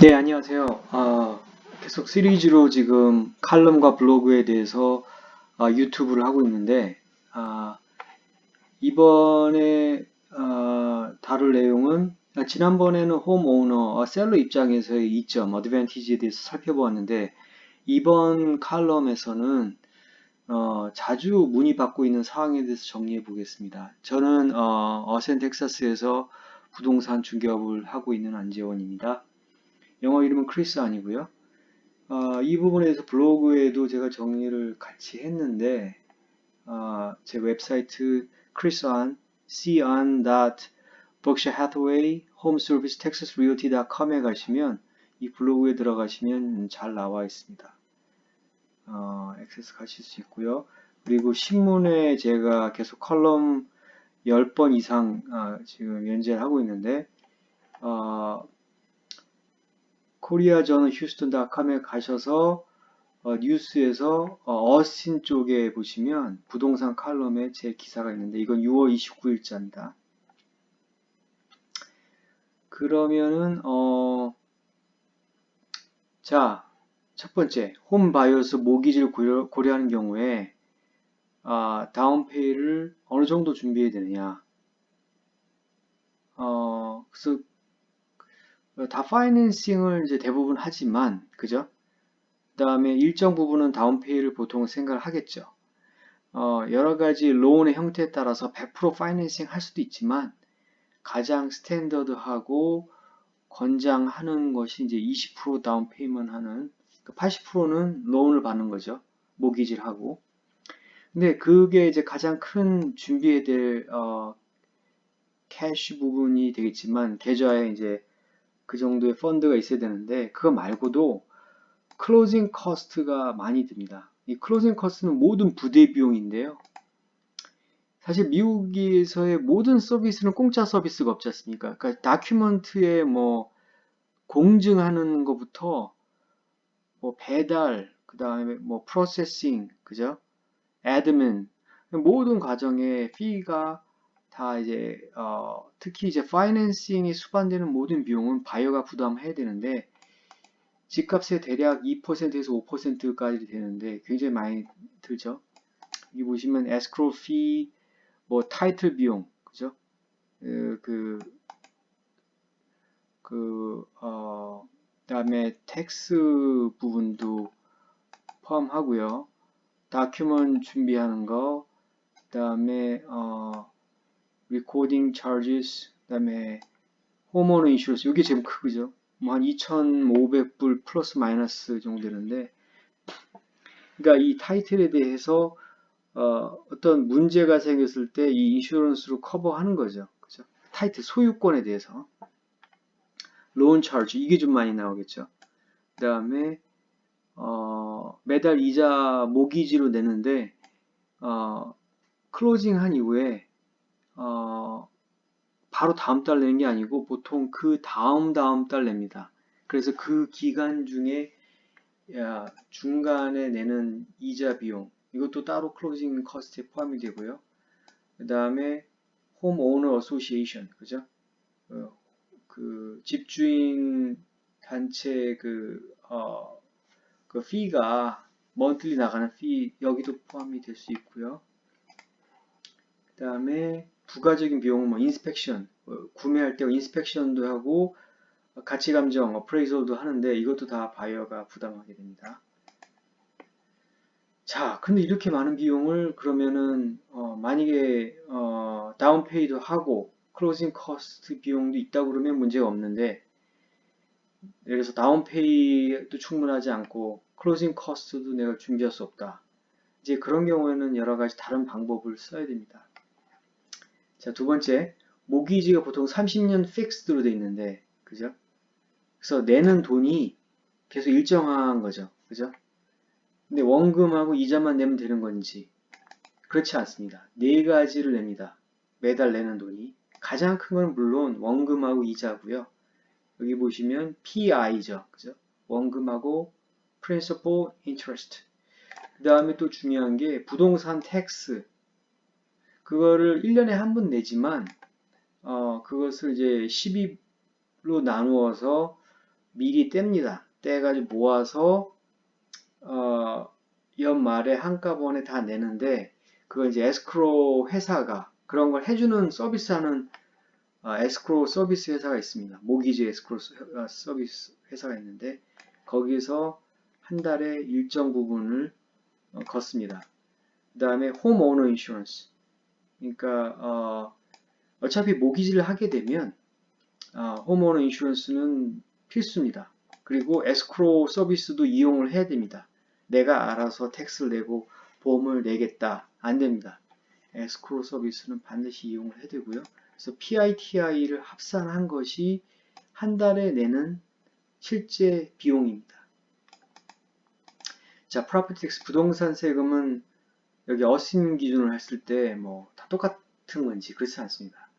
네, 안녕하세요. 계속 시리즈로 지금 칼럼과 블로그에 대해서 유튜브를 하고 있는데, 아, 이번에 다룰 내용은 지난번에는 홈오너, 셀러 입장에서의 이점, 어드밴티지에 대해서 살펴보았는데, 이번 칼럼에서는 자주 문의받고 있는 사항에 대해서 정리해 보겠습니다. 저는 어센 텍사스에서 부동산 중개업을 하고 있는 안재원입니다. 영어 이름은 크리스 아니고요. 이 부분에서 블로그에도 제가 정리를 같이 했는데 제 웹사이트 chrisan c-an.berkshirehathaway-homeservice-texas-realty.com에 가시면 이 블로그에 들어가시면 잘 나와 있습니다. 액세스 하실 수 있고요. 그리고 신문에 제가 계속 컬럼 10번 이상 지금 연재를 하고 있는데 코리아저널 휴스턴닷컴에 가셔서 뉴스에서 어스틴 쪽에 보시면 부동산 칼럼에 제 기사가 있는데 이건 6월 29일자입니다. 그러면은 자, 첫 번째 홈 바이어스 모기지를 고려하는 경우에 다운페이를 어느 정도 준비해야 되느냐. 그래서 다 파이낸싱을 이제 대부분 하지만 그죠? 그 다음에 일정 부분은 다운페이를 보통 생각을 하겠죠. 여러 가지 로운의 형태에 따라서 100% 파이낸싱 할 수도 있지만 가장 스탠더드하고 권장하는 것이 이제 20% 다운 페이먼트 하는 80%는 로운을 받는 거죠. 모기지하고. 근데 그게 이제 가장 큰 준비해야 될 캐시 부분이 되겠지만 계좌에 이제 그 정도의 펀드가 있어야 되는데 그거 말고도 클로징 커스트가 많이 듭니다. 이 클로징 커스트는 모든 부대 비용인데요. 사실 미국에서의 모든 서비스는 공짜 서비스가 없지 않습니까? 그러니까 다큐먼트에 뭐 공증하는 것부터 뭐 배달, 그 다음에 뭐 프로세싱, 그죠? 애드민 모든 과정에 피가 다 이제 특히 이제 파이낸싱이 수반되는 모든 비용은 바이어가 부담해야 되는데 집값의 대략 2%에서 5%까지 되는데 굉장히 많이 들죠. 여기 보시면 에스크로우 피, 뭐 타이틀 비용, 그죠? 그, 그다음에 텍스 부분도 포함하고요. 다큐먼트 준비하는 거, 그다음에 리코딩 차지스, 그다음에 홈오너 인슈런스, 이게 제일 크죠. 뭐 한 2,500불 플러스 마이너스 정도 되는데, 그러니까 이 타이틀에 대해서 어떤 문제가 생겼을 때 이 인슈런스로 커버하는 거죠. 그죠? 타이틀 소유권에 대해서. 론 차지 이게 좀 많이 나오겠죠. 그 다음에 매달 이자 모기지로 내는데 클로징 한 이후에 바로 다음 달 내는 게 아니고 보통 그 다음 달 냅니다. 그래서 그 기간 중에 중간에 내는 이자 비용 이것도 따로 클로징 커스트에 포함이 되고요. 그 다음에 홈 오너 어소시에이션 그죠? 그 집주인 단체 그 피가 먼틀리 나가는 피 여기도 포함이 될 수 있고요. 그 다음에 부가적인 비용은 뭐 인스펙션 구매할 때 인스펙션도 하고 가치 감정 어프레이설도 하는데 이것도 다 바이어가 부담하게 됩니다. 자, 근데 이렇게 많은 비용을 그러면은 만약에 다운페이도 하고 클로징 커스트 비용도 있다 그러면 문제가 없는데 예를 들어서 다운페이도 충분하지 않고 클로징 커스트도 내가 준비할 수 없다. 이제 그런 경우에는 여러 가지 다른 방법을 써야 됩니다. 자, 두 번째, 모기지가 보통 30년 픽스드로 돼 있는데, 그죠? 그래서 내는 돈이 계속 일정한 거죠. 그죠? 근데 원금하고 이자만 내면 되는 건지, 그렇지 않습니다. 네 가지를 냅니다. 매달 내는 돈이. 가장 큰 건 물론 원금하고 이자고요. 여기 보시면 PI죠. 그죠? 원금하고 Principal Interest. 그 다음에 또 중요한 게 부동산 텍스. 그거를 1년에 한 번 내지만 그것을 이제 12로 나누어서 미리 뗍니다. 떼가지고 모아서 연말에 한꺼번에 다 내는데 그걸 이제 에스크로 회사가 그런 걸 해주는 서비스하는 에스크로 서비스 회사가 있습니다. 모기지 에스크로 서비스 회사가 있는데 거기서 한 달에 일정 부분을 걷습니다. 그 다음에 홈 오너 인슈런스. 그러니까 어차피 모기지를 하게 되면 홈 오너 인슈런스는 필수입니다. 그리고 에스크로 서비스도 이용을 해야 됩니다. 내가 알아서 텍스를 내고 보험을 내겠다. 안 됩니다. 에스크로 서비스는 반드시 이용을 해야 되고요. 그래서 PITI를 합산한 것이 한 달에 내는 실제 비용입니다. 자, 프로퍼티 텍스 부동산 세금은 여기 어심 기준으로 했을 때 뭐 다 똑같은 건지 그렇지 않습니다.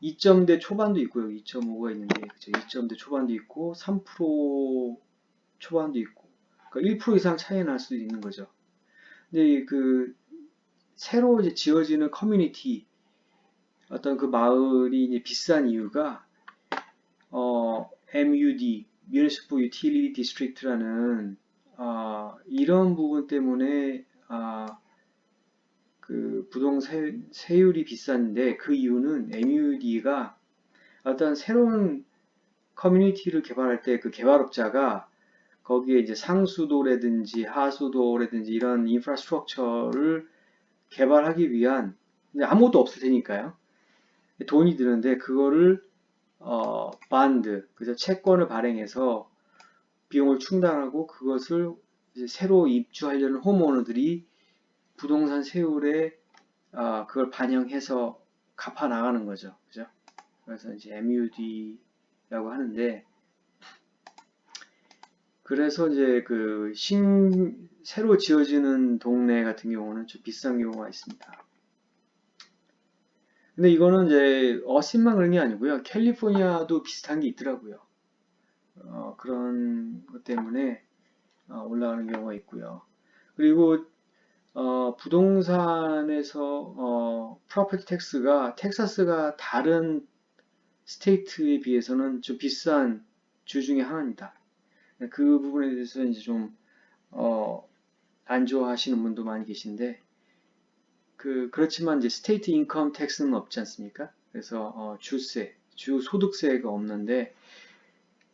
2점대 초반도 있고 여기 2.5가 있는데 그죠? 2점대 초반도 있고 3% 초반도 있고 그러니까 1% 이상 차이 날 수도 있는 거죠. 근데 그 새로 이제 지어지는 커뮤니티 어떤 그 마을이 이제 비싼 이유가 MUD Municipal Utility District라는 이런 부분 때문에 그 부동산 세율이 비싼데 그 이유는 MUD가 어떤 새로운 커뮤니티를 개발할 때 그 개발업자가 거기에 이제 상수도라든지 하수도라든지 이런 인프라스트럭처를 개발하기 위한 아무것도 없을 테니까요. 돈이 드는데 그거를 반드, 그래서 채권을 발행해서 비용을 충당하고 그것을 이제 새로 입주하려는 홈오너들이 부동산 세율에 그걸 반영해서 갚아 나가는 거죠. 그죠? 그래서 이제 MUD라고 하는데 그래서 이제 그 새로 지어지는 동네 같은 경우는 좀 비싼 경우가 있습니다. 근데 이거는 이제 어신만 그런 게 아니고요. 캘리포니아도 비슷한 게 있더라고요. 그런 것 때문에 올라가는 경우가 있고요. 그리고 부동산에서 프로퍼티 텍스가 텍사스가 다른 스테이트에 비해서는 좀 비싼 주 중에 하나입니다. 그 부분에 대해서 이제 좀 안 좋아하시는 분도 많이 계신데 그렇지만 이제 스테이트 인컴 텍스는 없지 않습니까? 그래서 주세, 주 소득세가 없는데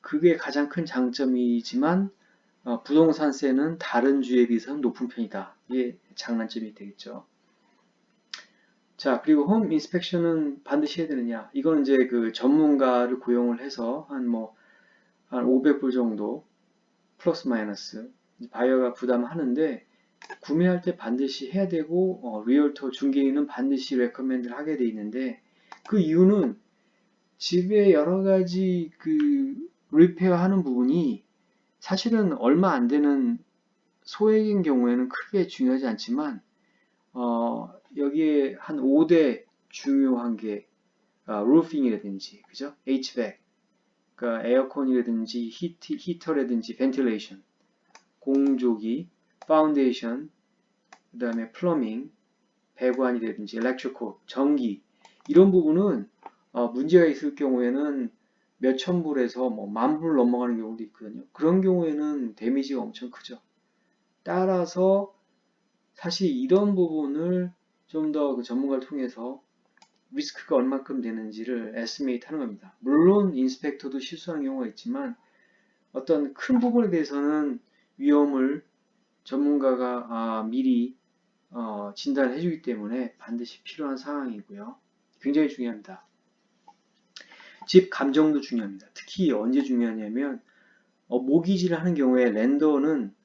그게 가장 큰 장점이지만 부동산세는 다른 주에 비해서는 높은 편이다. 이게 장단점이 되겠죠. 자, 그리고 홈 인스펙션은 반드시 해야 되느냐? 이건 이제 그 전문가를 고용을 해서 한 500불 정도 플러스 마이너스 바이어가 부담하는데 구매할 때 반드시 해야 되고 리얼터 중개인은 반드시 레커멘드를 하게 돼 있는데 그 이유는 집에 여러 가지 그 리페어 하는 부분이 사실은 얼마 안 되는 소액인 경우에는 크게 중요하지 않지만 여기에 한 5대 중요한 게 루핑이라든지 그죠? HVAC 그러니까 에어컨이라든지 히터라든지 벤틸레이션 공조기 파운데이션 그 다음에 플러밍 배관이라든지 엘렉트리컬 전기 이런 부분은 문제가 있을 경우에는 몇천 불에서 뭐 만 불 넘어가는 경우도 있거든요. 그런 경우에는 데미지가 엄청 크죠. 따라서 사실 이런 부분을 좀 더 그 전문가를 통해서 리스크가 얼만큼 되는지를 에스티메이트 하는 겁니다. 물론 인스펙터도 실수하는 경우가 있지만 어떤 큰 부분에 대해서는 위험을 전문가가 미리 진단을 해주기 때문에 반드시 필요한 상황이고요. 굉장히 중요합니다. 집 감정도 중요합니다. 특히 언제 중요하냐면 모기지를 하는 경우에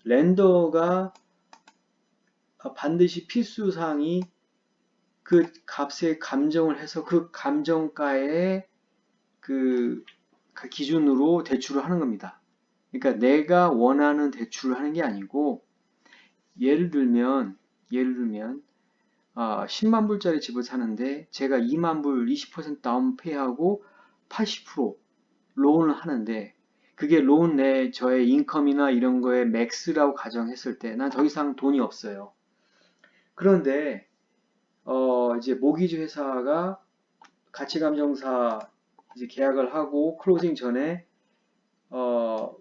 랜더가 반드시 필수사항이 그 값에 감정을 해서 그 감정가의 그 기준으로 대출을 하는 겁니다. 그러니까 내가 원하는 대출을 하는 게 아니고 예를 들면 10만 불짜리 집을 사는데 제가 2만 불 20% 다운페이하고 80% 론을 하는데 그게 론 내 저의 인컴이나 이런 거에 맥스라고 가정했을 때 난 더 이상 돈이 없어요. 그런데 이제 모기지 회사가 가치감정사 이제 계약을 하고 클로징 전에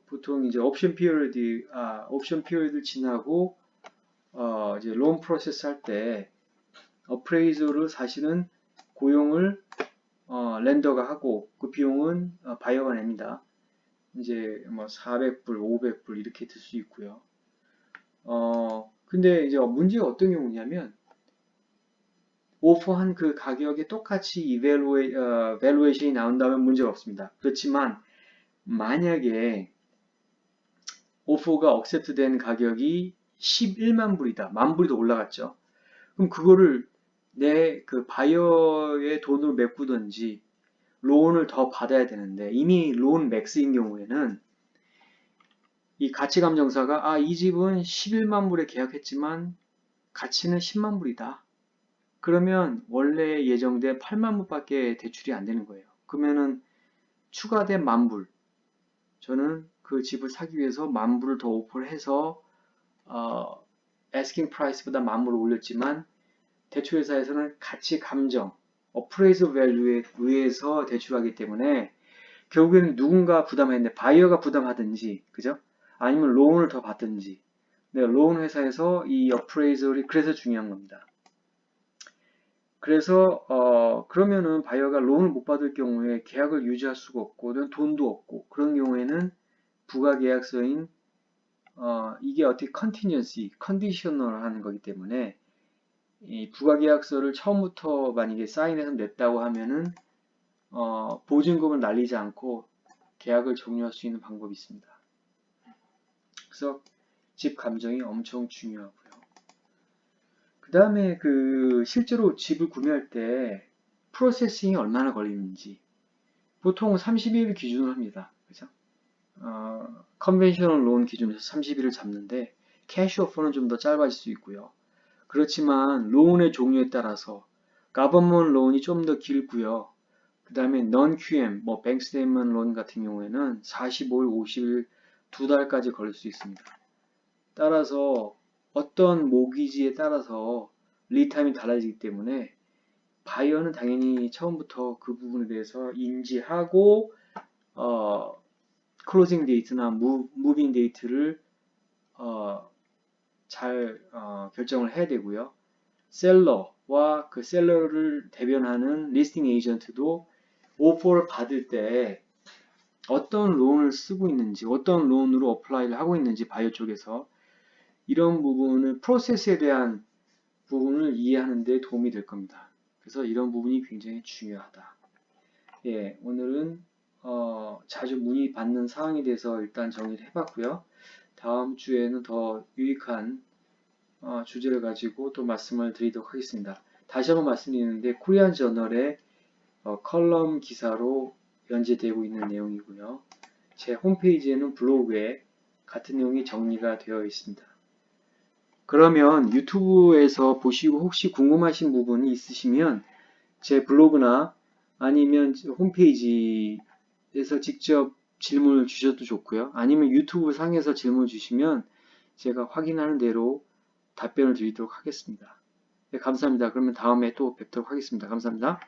보통 이제 옵션 피리어드 지나고 이제 론 프로세스 할 때 어프레이저를 사실은 고용을 렌더가 하고 그 비용은 바이어가 냅니다. 이제 뭐 400불, 500불 이렇게 들 수 있고요. 근데 이제 문제가 어떤 경우냐면 오퍼한 그 가격에 똑같이 이밸루에이션이 나온다면 문제가 없습니다. 그렇지만 만약에 오퍼가 억셉트 된 가격이 11만 불이다. 만 불이 더 올라갔죠. 그럼 그거를 내 그 바이어의 돈으로 메꾸든지 론을 더 받아야 되는데 이미 론 맥스인 경우에는 이 가치감정사가 이 집은 11만 불에 계약했지만 가치는 10만 불이다. 그러면 원래 예정된 8만 불밖에 대출이 안 되는 거예요. 그러면은 추가된 만 불. 저는 그 집을 사기 위해서 만 불을 더 오퍼를 해서 asking price보다 만 불을 올렸지만 대출회사에서는 가치 감정, appraisal value에 의해서 대출하기 때문에 결국에는 누군가 부담했는데 바이어가 부담하든지, 그죠? 아니면 론을 더 받든지. 론 회사에서 이 appraisal이 그래서 중요한 겁니다. 그래서 그러면은 바이어가 론을 못 받을 경우에 계약을 유지할 수가 없고 돈도 없고 그런 경우에는 부가계약서인 이게 어떻게 contingency, 컨디셔널 하는 거기 때문에 이 부가계약서를 처음부터 만약에 사인해서 냈다고 하면은 보증금을 날리지 않고 계약을 종료할 수 있는 방법이 있습니다. 그래서 집 감정이 엄청 중요하고요. 그 다음에 그 실제로 집을 구매할 때 프로세싱이 얼마나 걸리는지 보통 30일 기준으로 합니다. 그죠? 컨벤셔널 론 기준에서 30일을 잡는데 캐시 오퍼는 좀 더 짧아질 수 있고요. 그렇지만 론의 종류에 따라서 가버먼트 론이 좀 더 길고요. 그 다음에 non-QM, 뭐 뱅크 스테이트먼트 론 같은 경우에는 45일, 50일, 2달까지 걸릴 수 있습니다. 따라서 어떤 모기지에 따라서 리타임이 달라지기 때문에 바이어는 당연히 처음부터 그 부분에 대해서 인지하고 클로징 데이트나 무빙 데이트를 잘 결정을 해야 되고요. 셀러와 그 셀러를 대변하는 리스팅 에이전트도 오퍼를 받을 때 어떤 론을 쓰고 있는지, 어떤 론으로 어플라이를 하고 있는지 바이오 쪽에서 이런 부분을 프로세스에 대한 부분을 이해하는 데 도움이 될 겁니다. 그래서 이런 부분이 굉장히 중요하다. 예, 오늘은 자주 문의받는 사항에 대해서 일단 정리를 해봤고요. 다음 주에는 더 유익한 주제를 가지고 또 말씀을 드리도록 하겠습니다. 다시 한번 말씀드리는데 코리안 저널의 컬럼 기사로 연재되고 있는 내용이고요. 제 홈페이지에는 블로그에 같은 내용이 정리가 되어 있습니다. 그러면 유튜브에서 보시고 혹시 궁금하신 부분이 있으시면 제 블로그나 아니면 홈페이지에서 직접 질문을 주셔도 좋고요. 아니면 유튜브 상에서 질문 주시면 제가 확인하는 대로 답변을 드리도록 하겠습니다. 네, 감사합니다. 그러면 다음에 또 뵙도록 하겠습니다. 감사합니다.